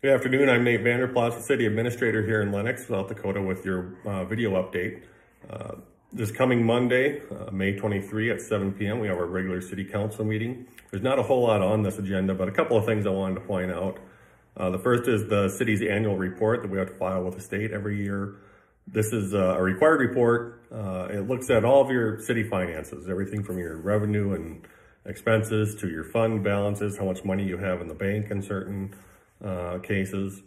Good afternoon, I'm Nate Vanderplas, the City Administrator here in Lennox, South Dakota with your video update. This coming Monday, May 23 at 7 p.m., we have our regular City Council meeting. There's not a whole lot on this agenda, but a couple of things I wanted to point out. The first is the city's annual report that we have to file with the state every year. This is a required report. It looks at all of your city finances, everything from your revenue and expenses to your fund balances, how much money you have in the bank in certain cases.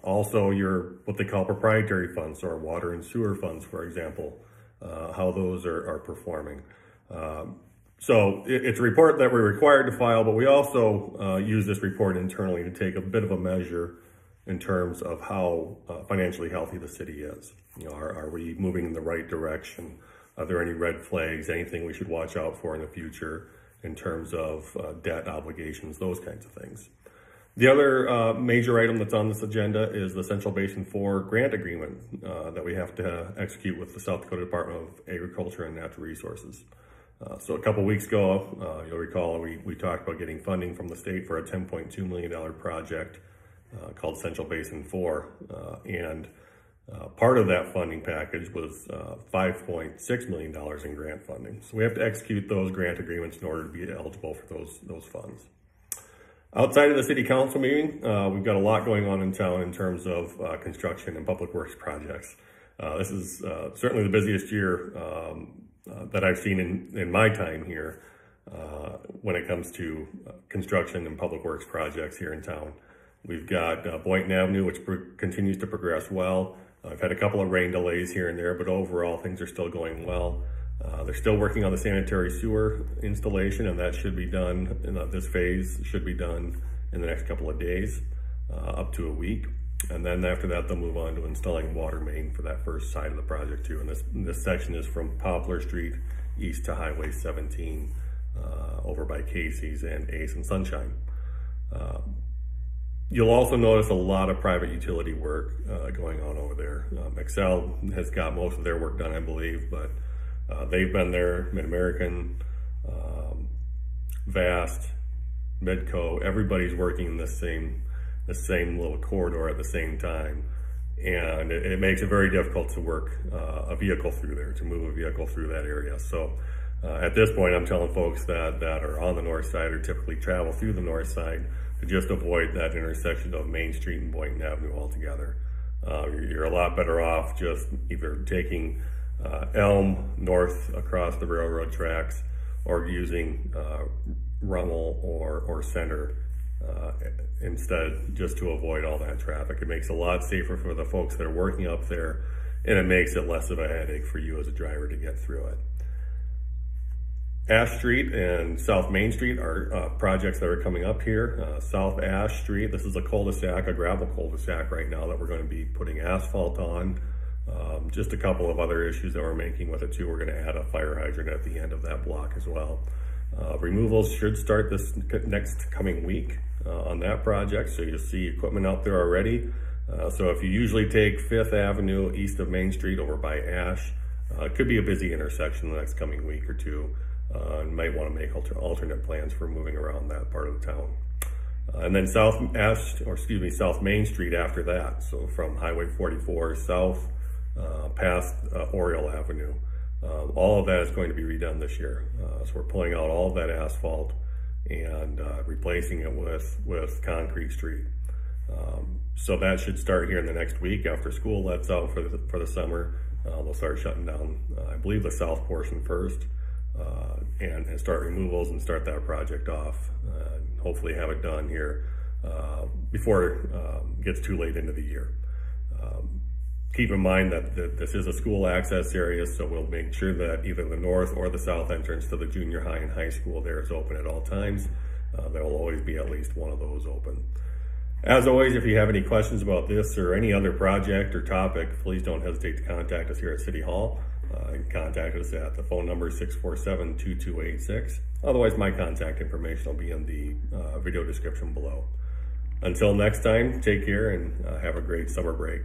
Also your, what they call proprietary funds, or water and sewer funds, for example, how those are performing. So it's a report that we're required to file, but we also use this report internally to take a bit of a measure in terms of how financially healthy the city is. You know, are we moving in the right direction? Are there any red flags, anything we should watch out for in the future in terms of debt obligations, those kinds of things. The other major item that's on this agenda is the Central Basin 4 grant agreement that we have to execute with the South Dakota Department of Agriculture and Natural Resources. So a couple weeks ago, you'll recall we talked about getting funding from the state for a $10.2 million project called Central Basin 4. And part of that funding package was $5.6 million in grant funding. So we have to execute those grant agreements in order to be eligible for those funds. Outside of the City Council meeting, we've got a lot going on in town in terms of construction and public works projects. This is certainly the busiest year that I've seen in my time here when it comes to construction and public works projects here in town. We've got Boynton Avenue, which continues to progress well. I've had a couple of rain delays here and there, but overall things are still going well. They're still working on the sanitary sewer installation, and that should be done, this phase should be done in the next couple of days, up to a week. And then after that, they'll move on to installing water main for that first side of the project too. And this section is from Poplar Street east to Highway 17, over by Casey's and Ace and Sunshine. You'll also notice a lot of private utility work going on over there. Excel has got most of their work done, I believe, but they've been there, Mid-American, Vast, Medco, everybody's working in the same little corridor at the same time. And it makes it very difficult to work a vehicle through there, to move a vehicle through that area. So at this point, I'm telling folks that are on the north side or typically travel through the north side to just avoid that intersection of Main Street and Boynton Avenue altogether. You're a lot better off just either taking Elm north across the railroad tracks, or using Rummel or Center instead, just to avoid all that traffic. It makes it a lot safer for the folks that are working up there, and it makes it less of a headache for you as a driver to get through it. Ash Street and South Main Street are projects that are coming up here. South Ash Street, this is a cul-de-sac, a gravel cul-de-sac right now that we're going to be putting asphalt on. Just a couple of other issues that we're making with it too. We're going to add a fire hydrant at the end of that block as well. Removals should start this next coming week on that project, so you'll see equipment out there already. So if you usually take 5th Avenue east of Main Street over by Ash, it could be a busy intersection the next coming week or two. And might want to make alternate plans for moving around that part of the town. And then South Main Street after that. So from Highway 44 south past Oriole Avenue. All of that is going to be redone this year. So we're pulling out all of that asphalt and replacing it with concrete street. So that should start here in the next week after school lets out for the summer. They'll start shutting down, I believe, the south portion first, and start removals and start that project off. Hopefully have it done here before it gets too late into the year. Keep in mind that this is a school access area, so we'll make sure that either the north or the south entrance to the junior high and high school there is open at all times. There will always be at least one of those open. As always, if you have any questions about this or any other project or topic, please don't hesitate to contact us here at City Hall. You can contact us at the phone number 647-2286. Otherwise, my contact information will be in the video description below. Until next time, take care and have a great summer break.